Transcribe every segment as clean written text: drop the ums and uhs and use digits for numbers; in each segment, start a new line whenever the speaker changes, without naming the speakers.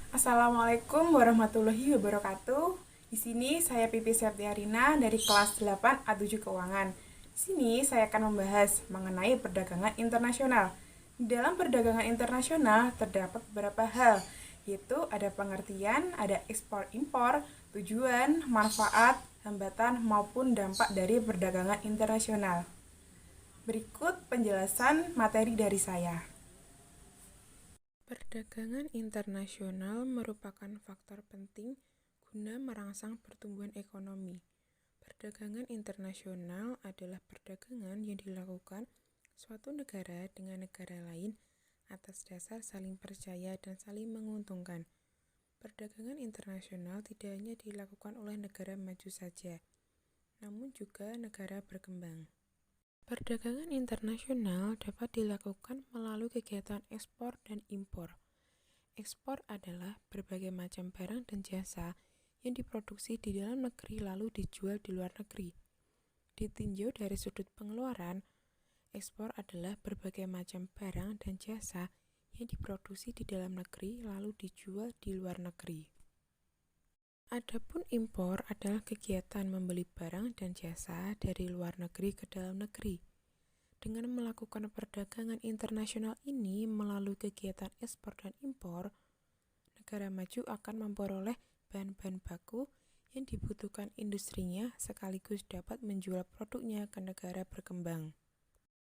Assalamualaikum warahmatullahi wabarakatuh. Di sini saya Pipi Septiarina dari kelas 8 A7 Keuangan. Di sini saya akan membahas mengenai perdagangan internasional. Di dalam perdagangan internasional terdapat beberapa hal, yaitu ada pengertian, ada ekspor-impor, tujuan, manfaat, hambatan maupun dampak dari perdagangan internasional. Berikut penjelasan materi dari saya. Perdagangan internasional merupakan faktor penting guna merangsang pertumbuhan ekonomi. Perdagangan internasional adalah perdagangan yang dilakukan suatu negara dengan negara lain atas dasar saling percaya dan saling menguntungkan. Perdagangan internasional tidak hanya dilakukan oleh negara maju saja, namun juga negara berkembang. Perdagangan internasional dapat dilakukan melalui kegiatan ekspor dan impor. Ekspor adalah berbagai macam barang dan jasa yang diproduksi di dalam negeri lalu dijual di luar negeri. Ditinjau dari sudut pengeluaran, ekspor adalah berbagai macam barang dan jasa yang diproduksi di dalam negeri lalu dijual di luar negeri. Adapun impor adalah kegiatan membeli barang dan jasa dari luar negeri ke dalam negeri. Dengan melakukan perdagangan internasional ini melalui kegiatan ekspor dan impor, negara maju akan memperoleh bahan-bahan baku yang dibutuhkan industrinya sekaligus dapat menjual produknya ke negara berkembang.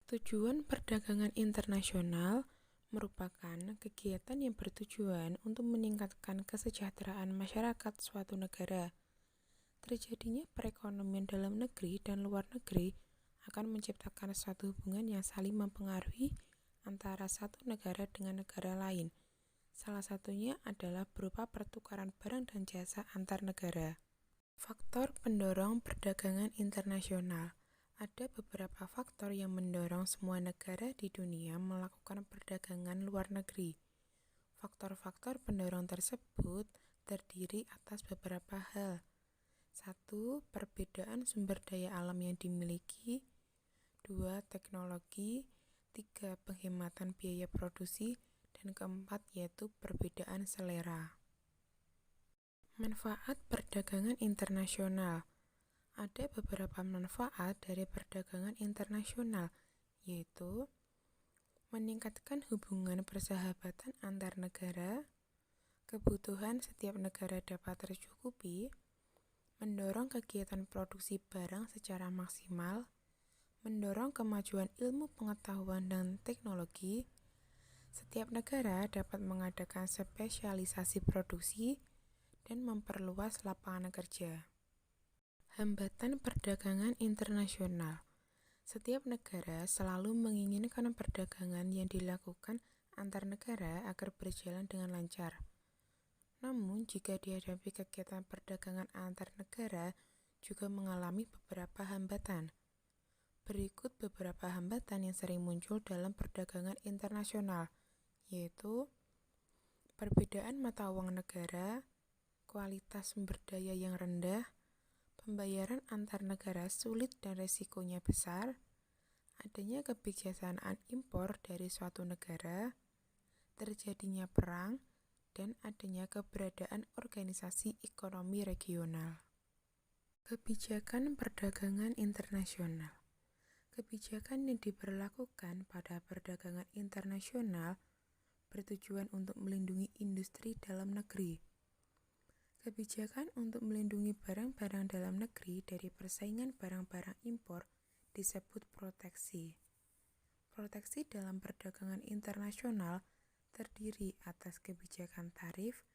Tujuan perdagangan internasional merupakan kegiatan yang bertujuan untuk meningkatkan kesejahteraan masyarakat suatu negara. Terjadinya perekonomian dalam negeri dan luar negeri akan menciptakan suatu hubungan yang saling mempengaruhi antara satu negara dengan negara lain. Salah satunya adalah berupa pertukaran barang dan jasa antar negara. Faktor pendorong perdagangan internasional. Ada beberapa faktor yang mendorong semua negara di dunia melakukan perdagangan luar negeri. Faktor-faktor pendorong tersebut terdiri atas beberapa hal. 1. Perbedaan sumber daya alam yang dimiliki. 2. Teknologi. 3. Penghematan biaya produksi. Dan keempat yaitu perbedaan selera. Manfaat perdagangan internasional. Ada beberapa manfaat dari perdagangan internasional, yaitu meningkatkan hubungan persahabatan antar negara, kebutuhan setiap negara dapat tercukupi, mendorong kegiatan produksi barang secara maksimal, mendorong kemajuan ilmu pengetahuan dan teknologi. Setiap negara dapat mengadakan spesialisasi produksi dan memperluas lapangan kerja. Hambatan perdagangan internasional. Setiap negara selalu menginginkan perdagangan yang dilakukan antar negara agar berjalan dengan lancar. Namun, jika dihadapi kegiatan perdagangan antar negara juga mengalami beberapa hambatan. Berikut beberapa hambatan yang sering muncul dalam perdagangan internasional, yaitu perbedaan mata uang negara, kualitas sumber daya yang rendah, pembayaran antar negara sulit dan resikonya besar, adanya kebijaksanaan impor dari suatu negara, terjadinya perang, dan adanya keberadaan organisasi ekonomi regional. Kebijakan perdagangan internasional. Kebijakan yang diberlakukan pada perdagangan internasional bertujuan untuk melindungi industri dalam negeri. Kebijakan untuk melindungi barang-barang dalam negeri dari persaingan barang-barang impor disebut proteksi. Proteksi dalam perdagangan internasional terdiri atas kebijakan tarif,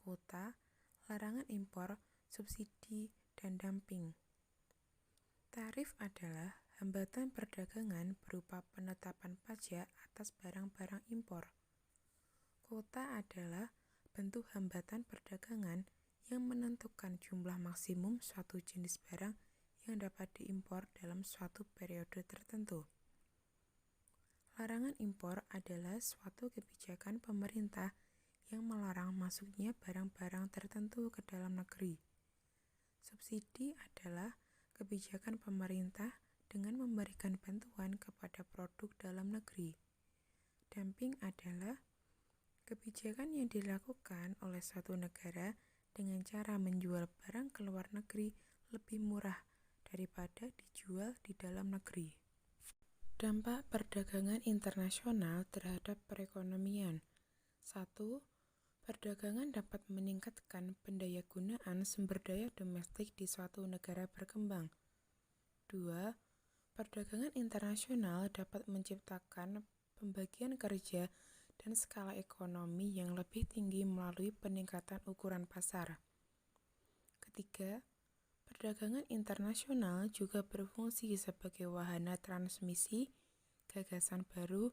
kuota, larangan impor, subsidi, dan dumping. Tarif adalah hambatan perdagangan berupa penetapan pajak atas barang-barang impor. Kuota adalah bentuk hambatan perdagangan yang menentukan jumlah maksimum suatu jenis barang yang dapat diimpor dalam suatu periode tertentu. Larangan impor adalah suatu kebijakan pemerintah yang melarang masuknya barang-barang tertentu ke dalam negeri. Subsidi adalah kebijakan pemerintah dengan memberikan bantuan kepada produk dalam negeri. Dumping adalah Kebijakan yang dilakukan oleh suatu negara dengan cara menjual barang ke luar negeri lebih murah daripada dijual di dalam negeri. Dampak perdagangan internasional terhadap perekonomian. 1. Perdagangan dapat meningkatkan pendayagunaan sumber daya domestik di suatu negara berkembang. 2. Perdagangan internasional dapat menciptakan pembagian kerja dan skala ekonomi yang lebih tinggi melalui peningkatan ukuran pasar. Ketiga, perdagangan internasional juga berfungsi sebagai wahana transmisi gagasan baru,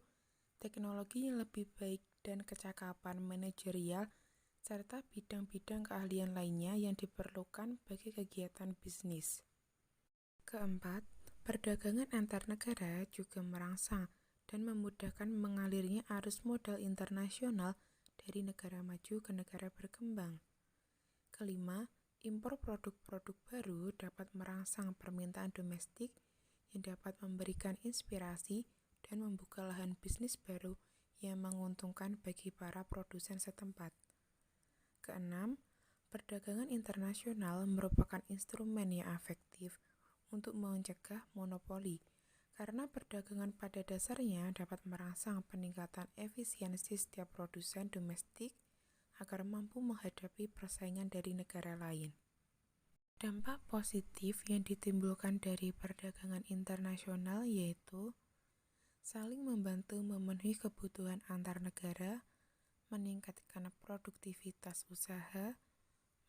teknologi yang lebih baik, dan kecakapan manajerial, serta bidang-bidang keahlian lainnya yang diperlukan bagi kegiatan bisnis. Keempat, perdagangan antar negara juga merangsang dan memudahkan mengalirnya arus modal internasional dari negara maju ke negara berkembang. Kelima, impor produk-produk baru dapat merangsang permintaan domestik yang dapat memberikan inspirasi dan membuka lahan bisnis baru yang menguntungkan bagi para produsen setempat. Keenam, perdagangan internasional merupakan instrumen yang efektif untuk mencegah monopoli, karena perdagangan pada dasarnya dapat merangsang peningkatan efisiensi setiap produsen domestik agar mampu menghadapi persaingan dari negara lain. Dampak positif yang ditimbulkan dari perdagangan internasional yaitu saling membantu memenuhi kebutuhan antar negara, meningkatkan produktivitas usaha,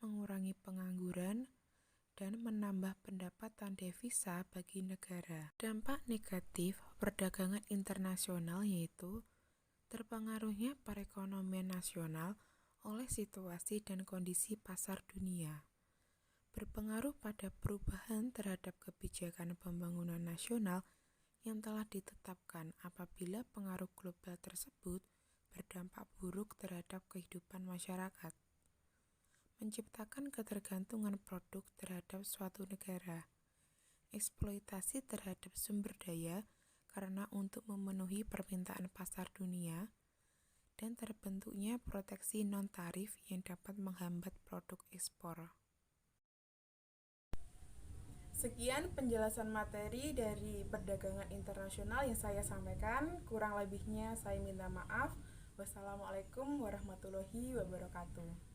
mengurangi pengangguran, dan menambah pendapatan devisa bagi negara. Dampak negatif perdagangan internasional yaitu terpengaruhnya perekonomian nasional oleh situasi dan kondisi pasar dunia, berpengaruh pada perubahan terhadap kebijakan pembangunan nasional yang telah ditetapkan apabila pengaruh global tersebut berdampak buruk terhadap kehidupan masyarakat, menciptakan ketergantungan produk terhadap suatu negara, eksploitasi terhadap sumber daya karena untuk memenuhi permintaan pasar dunia, dan terbentuknya proteksi non-tarif yang dapat menghambat produk ekspor.
Sekian penjelasan materi dari perdagangan internasional yang saya sampaikan. Kurang lebihnya saya minta maaf. Wassalamualaikum warahmatullahi wabarakatuh.